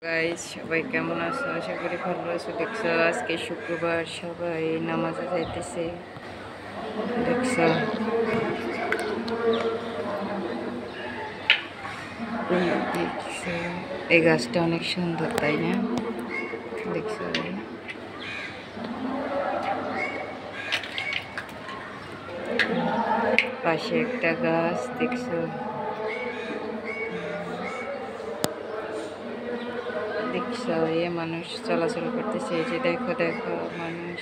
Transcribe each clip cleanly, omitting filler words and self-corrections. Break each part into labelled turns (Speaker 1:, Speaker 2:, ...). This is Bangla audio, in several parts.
Speaker 1: গাইস সবাই কেমন আছো? আশা করি ভালো আছো। দেখছো আজকে শুক্রবার, সবাই নামাজে যাইতেছে। দেখছো দেখছো এই গাছটা অনেক সুন্দর, তাই না? দেখছো পাশে একটা গাছ, দেখছো দেখছো মানুষ চলাচল করতেছে। এই যে দেখো দেখো মানুষ,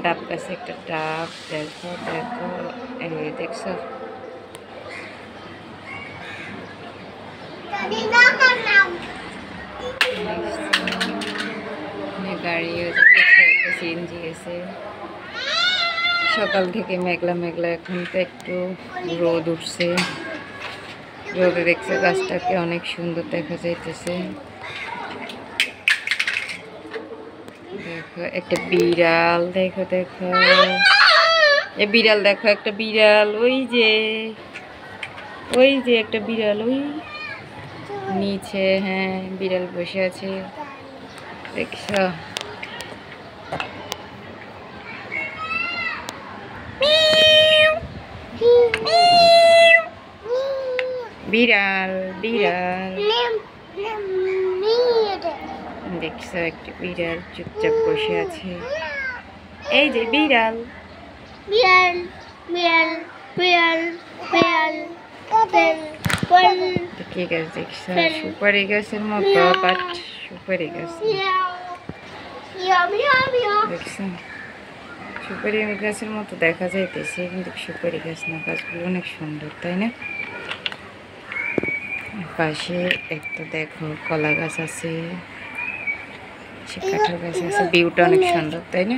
Speaker 1: ডাব গাছে একটা ডাব, দেখো দেখো এই দেখছো গাড়িও দেখছো, একটা সিএনজি গেছে। সকাল থেকে মেঘলা মেঘলা, এখন তো একটু রোদ উঠছে। রোদে দেখছে গাছটাকে অনেক সুন্দর দেখা যাইতেছে। দেখো একটা বিড়াল, দেখো দেখো এ বিড়াল, দেখো একটা বিড়াল, ওই যে একটা বিড়াল ওই নিচে, হ্যাঁ বিড়াল বসে আছে, দেখছো বিড়াল বিড়াল দেখছো একটা বিড়াল চুপচাপ বসে আছে। এই যে বিড়াল
Speaker 2: বিড়াল বিড়াল বিড়াল বিড়াল বিড়াল
Speaker 1: কি গাছ দেখছো? সুপারি গাছের মতো, বাট সুপারি গাছ দেখছো, সুপারি গাছের মতো দেখা যাইতেছে কিন্তু সুপারি গাছ না। গাছগুলো অনেক সুন্দর, তাই না? পাশে একটা দেখো কলা গাছ আছে, কাঁঠাল গাছ আছে। ভিউটা অনেক সুন্দর, তাই না?